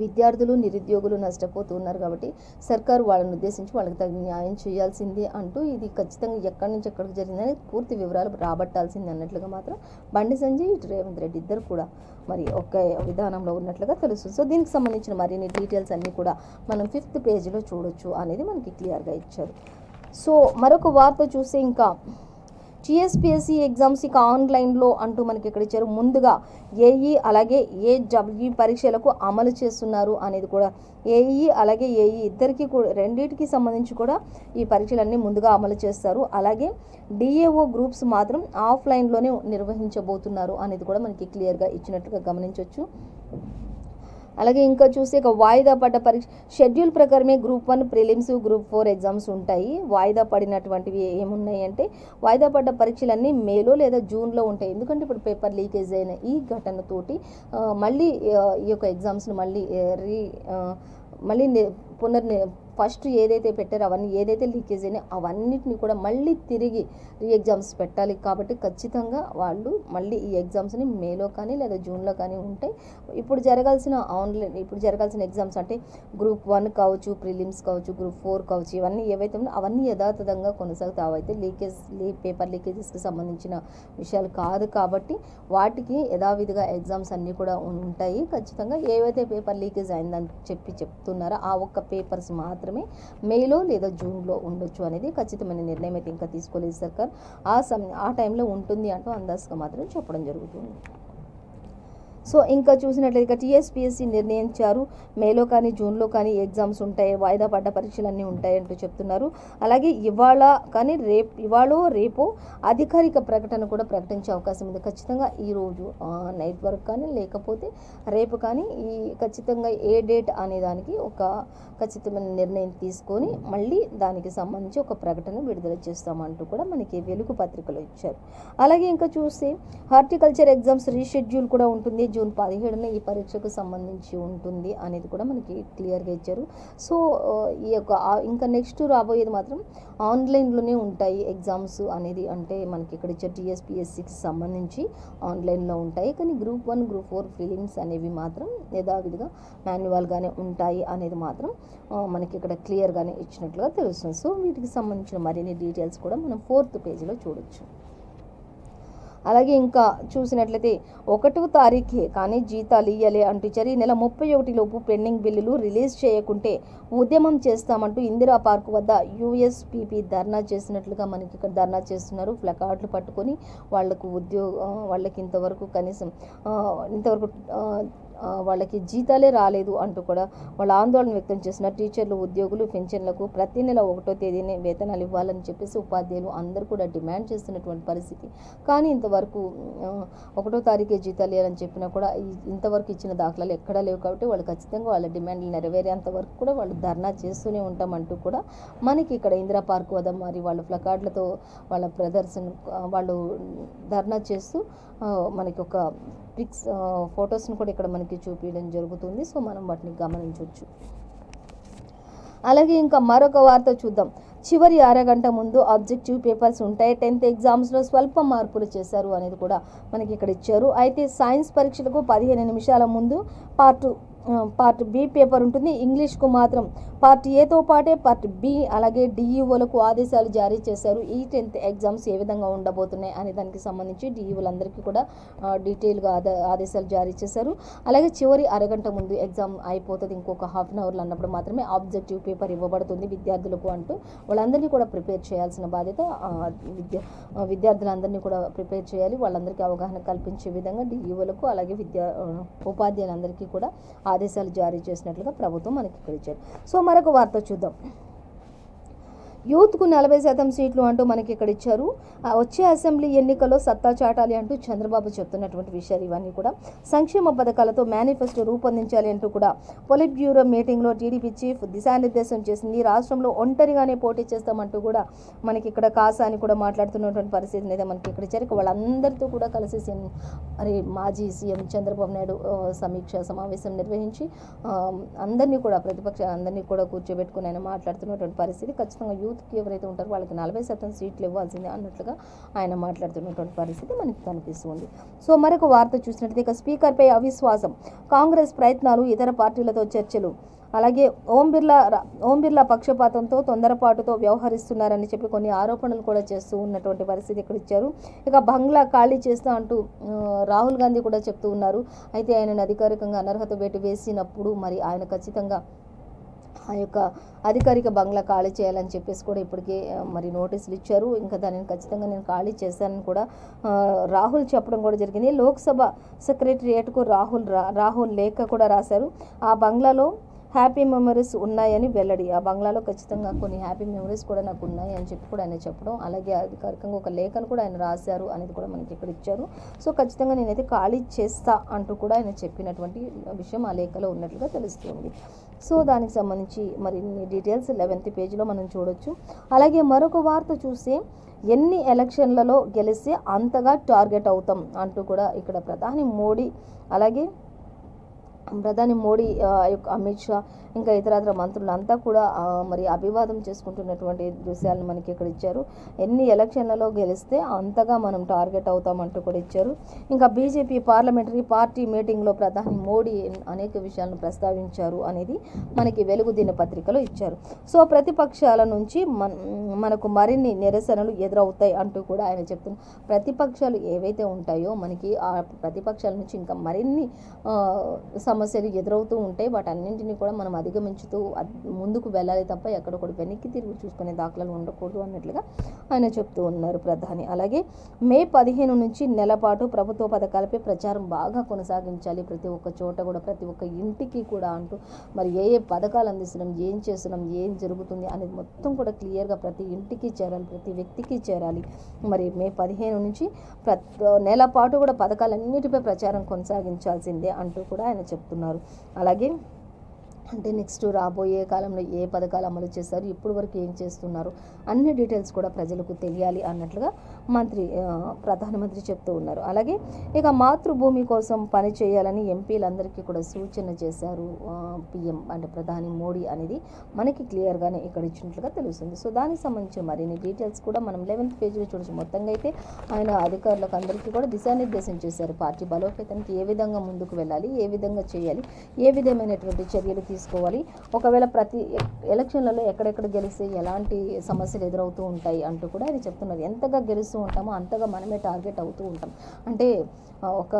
విద్యార్థులు, నిరుద్యోగులు నష్టపోతున్నారు కాబట్టి సర్కారు వాళ్ళని ఉద్దేశించి వాళ్ళకి తగిన న్యాయం చేయాల్సిందే అంటూ ఇది ఖచ్చితంగా ఎక్కడి నుంచి ఎక్కడికి జరిగిందని పూర్తి వివరాలు రాబట్టాల్సింది అన్నట్లుగా మాత్రం బండి సంజయ్ ఇటు రేవంత్ రెడ్డి ఇద్దరు కూడా మరి ఒక విధానంలో ఉన్నట్లుగా తెలుస్తుంది. సో దీనికి సంబంధించిన మరిన్ని డీటెయిల్స్ అన్నీ కూడా మనం 5th పేజీలో చూడొచ్చు అనేది మనకి క్లియర్గా ఇచ్చారు. సో మరొక వార్త చూస్తే ఇంకా టీఎస్పీఎస్సీ ఎగ్జామ్స్ ఇక ఆన్లైన్లో అంటూ మనకి ఇక్కడ ఇచ్చారు. ముందుగా ఏఈ అలాగే ఏడబ్ల్యూ పరీక్షలకు అమలు చేస్తున్నారు అనేది కూడా ఏఈ అలాగే ఏఈ ఇద్దరికి కూడా రెండింటికి సంబంధించి కూడా ఈ పరీక్షలన్నీ ముందుగా అమలు చేస్తారు. అలాగే డిఏఓ గ్రూప్స్ మాత్రం ఆఫ్లైన్లోనే నిర్వహించబోతున్నారు అనేది కూడా మనకి క్లియర్గా ఇచ్చినట్టుగా గమనించవచ్చు. అలాగే ఇంకా చూస్తే ఇక వాయిదా పడ్డ పరీక్ష షెడ్యూల్ ప్రకారమే గ్రూప్ 1 ప్రిలిమ్స్, గ్రూప్ 4 ఎగ్జామ్స్ ఉంటాయి. వాయిదా పడినటువంటివి ఏమున్నాయి అంటే వాయిదా పడ్డ పరీక్షలన్నీ మేలో లేదా జూన్లో ఉంటాయి. ఎందుకంటే ఇప్పుడు పేపర్ లీకేజ్ అయిన ఈ ఘటనతోటి మళ్ళీ ఈ యొక్క ఎగ్జామ్స్ని మళ్ళీ ఫస్ట్ ఏదైతే పెట్టారో అవన్నీ ఏదైతే లీకేజ్ అయినాయో అవన్నిటిని కూడా మళ్ళీ తిరిగి ఎగ్జామ్స్ పెట్టాలి. కాబట్టి ఖచ్చితంగా వాళ్ళు మళ్ళీ ఈ ఎగ్జామ్స్ని మేలో కానీ లేదా జూన్లో కానీ ఉంటాయి. ఇప్పుడు జరగాల్సిన ఎగ్జామ్స్ అంటే గ్రూప్ 1 కావచ్చు, ప్రిలిమ్స్ కావచ్చు, గ్రూప్ 4 కావచ్చు, ఇవన్నీ ఏవైతే ఉన్నాయో అవన్నీ యథాతథంగా కొనసాగుతాయి. అవైతే పేపర్ లీకేజెస్కి సంబంధించిన విషయాలు కాదు. కాబట్టి వాటికి యథావిధిగా ఎగ్జామ్స్ అన్నీ కూడా ఉంటాయి. ఖచ్చితంగా ఏవైతే పేపర్ లీకేజ్ అయిందని చెప్తున్నారో ఆ ఒక్క పేపర్స్ మాత్రమే మేలో లేదా జూన్లో ఉండొచ్చు అనేది ఖచ్చితమైన నిర్ణయం అయితే ఇంకా తీసుకోలేదు సర్కార్. ఆ టైంలో ఉంటుంది అంటూ అందాజుగా మాత్రం చెప్పడం జరుగుతుంది. సో ఇంకా చూసినట్లయితే టీఎస్పీఎస్సీ నిర్ణయించారు, మేలో కానీ జూన్లో కానీ ఎగ్జామ్స్ ఉంటాయి, వాయిదా పడ్డ పరీక్షలన్నీ ఉంటాయి అంటూ చెప్తున్నారు. అలాగే ఇవాళ రేపు అధికారిక ప్రకటన కూడా ప్రకటించే అవకాశం ఉంది. ఖచ్చితంగా ఈరోజు నైట్ వరకు కానీ లేకపోతే రేపు కానీ ఖచ్చితంగా ఏ డేట్ అనే దానికి ఒక ఖచ్చితమైన నిర్ణయం తీసుకొని మళ్ళీ దానికి సంబంధించి ఒక ప్రకటన విడుదల చేస్తామంటూ కూడా మనకి వెలుగు పత్రికలో ఇచ్చారు. అలాగే ఇంకా చూస్తే హార్టికల్చర్ ఎగ్జామ్స్ రీషెడ్యూల్ కూడా ఉంటుంది. జూన్ 17న ఈ పరీక్షకు సంబంధించి ఉంటుంది అనేది కూడా మనకి క్లియర్గా ఇచ్చారు. సో ఈ యొక్క ఇంకా నెక్స్ట్ రాబోయేది మాత్రం ఆన్లైన్లోనే ఉంటాయి ఎగ్జామ్స్ అనేది. అంటే మనకి ఇక్కడ ఇచ్చే టీఎస్పీఎస్సీకి సంబంధించి ఆన్లైన్లో ఉంటాయి. కానీ గ్రూప్ 1, గ్రూప్ 4 ఫిలిమ్స్ అనేవి మాత్రం యథావిధిగా మాన్యువల్గానే ఉంటాయి అనేది మాత్రం మనకి ఇక్కడ క్లియర్గానే ఇచ్చినట్లుగా తెలుస్తుంది. సో వీటికి సంబంధించిన మరిన్ని డీటెయిల్స్ కూడా మనం 4th పేజీలో చూడొచ్చు. అలాగే ఇంకా చూసినట్లయితే 1వ తారీఖే కానీ జీతాలు ఇయ్యలే అంటూ ఇచ్చారు. ఈ నెల 31 పెండింగ్ బిల్లులు రిలీజ్ చేయకుంటే ఉద్యమం చేస్తామంటూ ఇందిరా పార్క్ వద్ద యూఎస్పీపీ ధర్నా చేసినట్లుగా మనకి ఇక్కడ ధర్నా చేస్తున్నారు. ప్లకార్డులు పట్టుకొని వాళ్ళకి ఇంతవరకు వాళ్ళకి జీతాలే రాలేదు అంటూ కూడా వాళ్ళ ఆందోళన వ్యక్తం చేసిన టీచర్లు, ఉద్యోగులు పెన్షన్లకు ప్రతి నెల 1వ తేదీనే వేతనాలు ఇవ్వాలని చెప్పేసి ఉపాధ్యాయులు అందరూ కూడా డిమాండ్ చేస్తున్నటువంటి పరిస్థితి. కానీ ఇంతవరకు 1వ తారీఖే జీతాలు ఇవ్వాలని చెప్పినా కూడా ఇంతవరకు ఇచ్చిన దాఖలాలు ఎక్కడా లేవు. కాబట్టి వాళ్ళు ఖచ్చితంగా వాళ్ళ డిమాండ్లు నెరవేరేంత వరకు కూడా వాళ్ళు ధర్నా చేస్తూనే ఉంటామంటూ కూడా మనకి ఇక్కడ ఇందిరా పార్క్ వద్ద మరి వాళ్ళ ప్లకార్డులతో వాళ్ళ వాళ్ళు ధర్నా చేస్తూ మనకి ఒక ఫొటోస్ని కూడా ఇక్కడ మనకి చూపించడం జరుగుతుంది. సో మనం వాటిని గమనించవచ్చు. అలాగే ఇంకా మరొక వార్త చూద్దాం. చివరి అరగంట ముందు ఆబ్జెక్టివ్ పేపర్స్ ఉంటాయి. 10th ఎగ్జామ్స్లో స్వల్ప మార్పులు చేశారు అనేది కూడా మనకి ఇక్కడ ఇచ్చారు. అయితే సైన్స్ పరీక్షలకు 15 నిమిషాల ముందు పార్ట్ బి పేపర్ ఉంటుంది. ఇంగ్లీష్కు మాత్రం పార్ట్ ఏతో పాటే పార్ట్ బి అలాగే డిఈఓలకు ఆదేశాలు జారీ చేశారు. ఈ 10th ఎగ్జామ్స్ ఏ విధంగా ఉండబోతున్నాయి అనే దానికి సంబంధించి డిఈఓలందరికీ కూడా డీటెయిల్గా ఆదేశాలు జారీ చేశారు. అలాగే చివరి అరగంట ముందు ఎగ్జామ్ అయిపోతుంది, ఇంకొక హాఫ్ అన్ అవర్లో అన్నప్పుడు మాత్రమే ఆబ్జెక్టివ్ పేపర్ ఇవ్వబడుతుంది విద్యార్థులకు అంటూ వాళ్ళందరినీ కూడా ప్రిపేర్ చేయాల్సిన బాధ్యత విద్యార్థులందరినీ కూడా ప్రిపేర్ చేయాలి. వాళ్ళందరికీ అవగాహన కల్పించే విధంగా డిఈఓలకు అలాగే ఉపాధ్యాయులందరికీ కూడా ఆదేశాలు జారీ చేసినట్లుగా ప్రభుత్వం మనకి ఇక్కడ ఇచ్చారు. సో మరొక వార్త చూద్దాం. యూత్కు 40% సీట్లు అంటూ మనకి ఇక్కడ ఇచ్చారు. వచ్చే అసెంబ్లీ ఎన్నికల్లో సత్తా చాటాలి అంటూ చంద్రబాబు చెప్తున్నటువంటి విషయాలు ఇవన్నీ కూడా సంక్షేమ పథకాలతో మేనిఫెస్టో రూపొందించాలి అంటూ కూడా పొలిట్ బ్యూరో మీటింగ్లో టీడీపీ చీఫ్ దిశానిర్దేశం చేసింది. రాష్ట్రంలో ఒంటరిగానే పోటీ చేస్తామంటూ కూడా మనకి ఇక్కడ కాసాని కూడా మాట్లాడుతున్నటువంటి పరిస్థితి అనేది మనకి ఇక్కడ ఇచ్చారు. వాళ్ళందరితో కూడా కలిసి మాజీ సీఎం చంద్రబాబు నాయుడు సమీక్ష సమావేశం నిర్వహించి అందరినీ కూడా ప్రతిపక్షాలందరినీ కూడా కూర్చోబెట్టుకుని ఆయన మాట్లాడుతున్నటువంటి పరిస్థితి. ఖచ్చితంగా యూత్కి ఎవరైతే ఉంటారో వాళ్ళకి 40% సీట్లు ఇవ్వాల్సిందే అన్నట్లుగా ఆయన మాట్లాడుతున్నటువంటి పరిస్థితి మనకి కనిపిస్తుంది. సో మరొక వార్త చూసినట్లయితే స్పీకర్పై అవిశ్వాసం, కాంగ్రెస్ ప్రయత్నాలు, ఇతర పార్టీలతో చర్చలు. అలాగే ఓం బిర్లా పక్షపాతంతో తొందరపాటుతో వ్యవహరిస్తున్నారని చెప్పి కొన్ని ఆరోపణలు కూడా చేస్తూ ఉన్నటువంటి పరిస్థితి ఇక్కడ ఇచ్చారు. ఇక బంగ్లా ఖాళీ చేస్తా అంటూ రాహుల్ గాంధీ కూడా చెప్తూ ఉన్నారు. అయితే ఆయనను అధికారికంగా అనర్హత వేటు వేసినప్పుడు మరి ఆయన ఖచ్చితంగా ఆ యొక్క అధికారిక బంగ్లా ఖాళీ చేయాలని చెప్పేసి కూడా ఇప్పటికే మరి నోటీసులు ఇచ్చారు. ఇంకా దానిని ఖచ్చితంగా నేను ఖాళీ చేశానని కూడా రాహుల్ చెప్పడం కూడా జరిగింది. లోక్సభ సెక్రటరియేట్కు రాహుల్ లేఖ కూడా రాశారు. ఆ బంగ్లాలో హ్యాపీ మెమరీస్ ఉన్నాయని వెల్లడి. ఆ బంగ్లాలో ఖచ్చితంగా కొన్ని హ్యాపీ మెమరీస్ కూడా నాకు ఉన్నాయి అని చెప్పి కూడా ఆయన చెప్పడం, అలాగే అధికారికంగా ఒక లేఖను కూడా ఆయన రాశారు అనేది కూడా మనకి ఇక్కడ ఇచ్చారు. సో ఖచ్చితంగా నేనైతే ఖాళీ చేస్తా అంటూ కూడా ఆయన చెప్పినటువంటి విషయం ఆ లేఖలో ఉన్నట్లుగా తెలుస్తుంది. సో దానికి సంబంధించి మరిన్ని డీటెయిల్స్ 11th పేజీలో మనం చూడొచ్చు. అలాగే మరొక వార్త చూస్తే ఎన్ని ఎలక్షన్లలో గెలిస్తే అంతగా టార్గెట్ అవుతాం అంటూ కూడా ఇక్కడ ప్రధాని మోడీ అమిత్ షా ఇంకా ఇతరత్ర మంత్రులంతా కూడా మరి అభివాదం చేసుకుంటున్నటువంటి దృశ్యాలను మనకి ఇక్కడ ఇచ్చారు. ఎన్ని ఎలక్షన్లలో గెలిస్తే అంతగా మనం టార్గెట్ అవుతామంటూ కూడా ఇచ్చారు. ఇంకా బీజేపీ పార్లమెంటరీ పార్టీ మీటింగ్లో ప్రధాని మోడీ అనేక విషయాలను ప్రస్తావించారు అనేది మనకి వెలుగు దినపత్రికలో ఇచ్చారు. సో ప్రతిపక్షాల నుంచి మనకు మరిన్ని నిరసనలు ఎదురవుతాయి అంటూ కూడా ఆయన చెప్తున్నారు. ప్రతిపక్షాలు ఏవైతే ఉంటాయో మనకి ఆ ప్రతిపక్షాల నుంచి ఇంకా మరిన్ని సమస్యలు ఎదురవుతూ ఉంటాయి. వాటన్నింటినీ కూడా మనం అధిగమించుతూ ముందుకు వెళ్ళాలి తప్ప ఎక్కడ కూడా వెనక్కి తిరిగి చూసుకునే దాఖలాలు ఉండకూడదు అన్నట్లుగా ఆయన చెప్తూ ఉన్నారు ప్రధాని. అలాగే మే 15 నుంచి నెలపాటు ప్రభుత్వ పథకాలపై ప్రచారం బాగా కొనసాగించాలి, ప్రతి ఒక్క చోట కూడా ప్రతి ఒక్క ఇంటికి కూడా అంటూ మరి ఏ ఏ పథకాలు అందిస్తున్నాం, ఏం చేస్తున్నాం, ఏం జరుగుతుంది అనేది మొత్తం కూడా క్లియర్గా ప్రతి ఇంటికి చేరాలి, ప్రతి వ్యక్తికి చేరాలి. మరి మే 15 నుంచి నెలపాటు కూడా పథకాలన్నిటిపై ప్రచారం కొనసాగించాల్సిందే అంటూ కూడా ఆయన చెప్తున్నారు. అలాగే అంటే నెక్స్ట్ రాబోయే కాలంలో ఏ పథకాలు అమలు చేస్తారు, ఇప్పుడు వరకు ఏం చేస్తున్నారు అన్ని డీటెయిల్స్ కూడా ప్రజలకు తెలియాలి అన్నట్లుగా ప్రధానమంత్రి చెప్తూ ఉన్నారు. అలాగే ఇక మాతృభూమి కోసం పని చేయాలని ఎంపీలందరికీ కూడా సూచన చేశారు పిఎం అంటే ప్రధాని మోడీ అనేది మనకి క్లియర్గానే ఇక్కడ ఇచ్చినట్లుగా తెలుస్తుంది. సో దానికి సంబంధించిన మరిన్ని డీటెయిల్స్ కూడా మనం 11th పేజీలో చూడొచ్చు. మొత్తంగా అయితే ఆయన అధికారులకు అందరికీ కూడా దిశానిర్దేశం చేశారు. పార్టీ బలోపేతానికి ఏ విధంగా ముందుకు వెళ్ళాలి, ఏ విధంగా చేయాలి, ఏ విధమైనటువంటి చర్యలు తీసుకోవాలి, ఒకవేళ ప్రతి ఎలక్షన్లలో ఎక్కడెక్కడ గెలిస్తే ఎలాంటి సమస్యలు ఎదురవుతూ ఉంటాయి అంటూ కూడా ఆయన చెప్తున్నారు. ఎంతగా గెలుస్తూ ఉంటామో అంతగా మనమే టార్గెట్ అవుతూ ఉంటాం. అంటే ఒక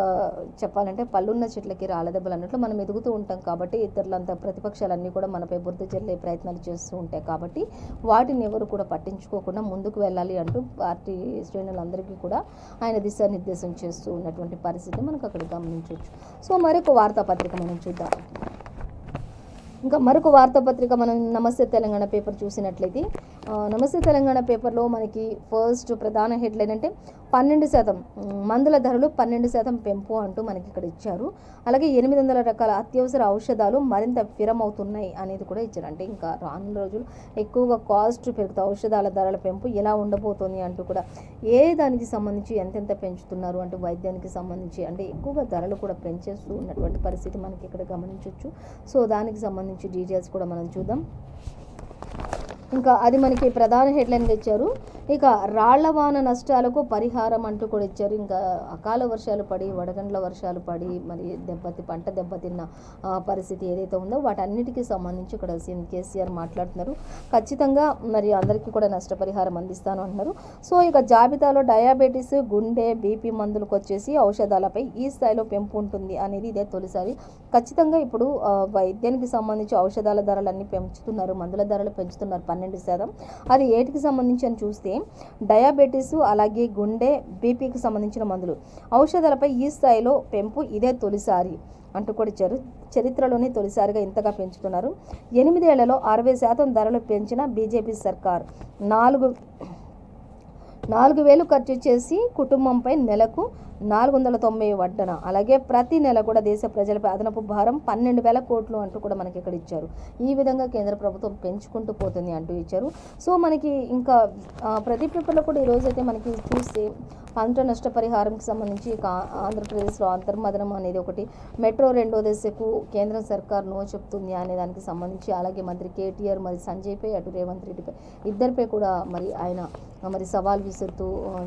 చెప్పాలంటే పళ్ళున్న చెట్లకి రాళ్ళ దెబ్బలు అన్నట్లు మనం ఎదుగుతూ ఉంటాం. కాబట్టి ఇతరులంతా ప్రతిపక్షాలన్నీ కూడా మనపై బురద జల్లే ప్రయత్నాలు చేస్తూ ఉంటాయి. కాబట్టి వాటిని ఎవరు కూడా పట్టించుకోకుండా ముందుకు వెళ్ళాలి అంటూ పార్టీ శ్రేణులందరికీ కూడా ఆయన దిశానిర్దేశం చేస్తూ ఉన్నటువంటి పరిస్థితి మనకు అక్కడ గమనించవచ్చు. సో మరొక వార్తాపత్రిక మనం చూద్దాం. ఇంకా మరొక వార్తాపత్రిక మనం నమస్తే తెలంగాణ పేపర్ చూసినట్లయితే నమస్తే తెలంగాణ పేపర్లో మనకి ఫస్ట్ ప్రధాన హెడ్లైన్ అంటే 12% మందుల ధరలు 12% పెంపు అంటూ మనకి ఇక్కడ ఇచ్చారు. అలాగే 800 రకాల అత్యవసర ఔషధాలు మరింత విరమవుతున్నాయి అనేది కూడా ఇచ్చారు. అంటే ఇంకా రానున్న రోజులు ఎక్కువగా కాస్ట్ పెరుగుతాయి, ఔషధాల ధరల పెంపు ఎలా ఉండబోతోంది అంటూ కూడా ఏ దానికి సంబంధించి ఎంతెంత పెంచుతున్నారు అంటే వైద్యానికి సంబంధించి అంటే ఎక్కువగా ధరలు కూడా పెంచేస్తూ ఉన్నటువంటి పరిస్థితి మనకి ఇక్కడ గమనించవచ్చు. సో దానికి సంబంధించి డీటెయిల్స్ కూడా మనం చూద్దాం. ఇంకా అది మనకి ప్రధాన హెడ్లైన్గా ఇచ్చారు. ఇక రాళ్లవాన నష్టాలకు పరిహారం అంటూ కూడా ఇచ్చారు. ఇంకా అకాల వర్షాలు పడి వడగండ్ల వర్షాలు పడి మరి పంట దెబ్బతిన్న పరిస్థితి ఏదైతే ఉందో వాటన్నిటికీ సంబంధించి ఇక్కడ సీఎం కేసీఆర్ మాట్లాడుతున్నారు. ఖచ్చితంగా మరి అందరికీ కూడా నష్టపరిహారం అందిస్తాను అంటున్నారు. సో ఇక జాబితాలో డయాబెటీస్, గుండె, బీపీ మందులకు వచ్చేసి ఔషధాలపై ఈ స్థాయిలో పెంపు ఉంటుంది అనేది ఇదే తొలిసారి. ఖచ్చితంగా ఇప్పుడు వైద్యానికి సంబంధించి ఔషధాల ధరలన్నీ పెంచుతున్నారు, మందుల ధరలు పెంచుతున్నారు 12%. అది ఏటికి సంబంధించి అని చూస్తే డయాబెటీస్ అలాగే గుండె, బీపీకి సంబంధించిన మందులు ఔషధాలపై ఈ స్థాయిలో పెంపు ఇదే తొలిసారి అంటూ కూడా ఇచ్చారు. చరిత్రలోనే తొలిసారిగా ఇంతగా పెంచుతున్నారు. 8 ఏళ్లలో 60% ధరలు పెంచిన బీజేపీ సర్కార్ 4,000 ఖర్చు చేసి కుటుంబంపై నెలకు 490 వడ్డన. అలాగే ప్రతి నెల కూడా దేశ ప్రజలపై అదనపు భారం 12,000 కోట్లు అంటూ కూడా మనకి ఇక్కడ ఇచ్చారు. ఈ విధంగా కేంద్ర ప్రభుత్వం పెంచుకుంటూ పోతుంది అంటూ ఇచ్చారు. సో మనకి ఇంకా ప్రతి పేపర్లో కూడా ఈరోజైతే మనకి చూస్తే పంట నష్టపరిహారంకి సంబంధించి ఆంధ్రప్రదేశ్లో అంతర్మదనం అనేది ఒకటి, మెట్రో 2వ దశకు కేంద్ర సర్కార్ నో చెప్తుంది అనే దానికి సంబంధించి, అలాగే మంత్రి కేటీఆర్ మరి సంజయ్పై అటు రేవంత్ రెడ్డిపై ఇద్దరిపై కూడా మరి ఆయన మరి సవాల్ విసురుతూ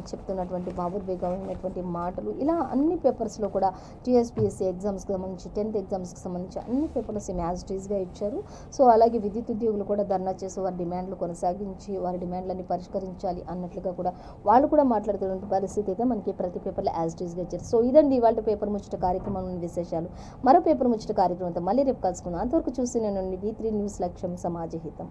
చెప్తున్నటువంటి భావోద్వేగమైనటువంటి మాటలు, ఇలా అన్ని పేపర్స్లో కూడా టీఎస్పీఎస్సీ ఎగ్జామ్స్కి సంబంధించి 10th ఎగ్జామ్స్కి సంబంధించి అన్ని పేపర్లు సేమ్ యాజ్ ఇట్ ఈస్గా ఇచ్చారు. సో అలాగే విద్యుత్ ఉద్యోగులు కూడా ధర్నా చేసి వారి డిమాండ్లు కొనసాగించి వారి డిమాండ్లన్నీ పరిష్కరించాలి అన్నట్లుగా కూడా వాళ్ళు కూడా మాట్లాడుతున్న పరిస్థితి అయితే మనకి ప్రతి పేపర్లో యాజ్ ఇట్ ఈస్గా ఇచ్చారు. సో ఇదండి ఇవాళ పేపర్ ముచ్చట కార్యక్రమం విశేషాలు. మరో పేపర్ ముచ్చట కార్యక్రమంతో మళ్ళీ రేపు కలుసుకుందాం. అంతవరకు చూసి నేను V3 న్యూస్ లక్ష్యం సమాజ హితం.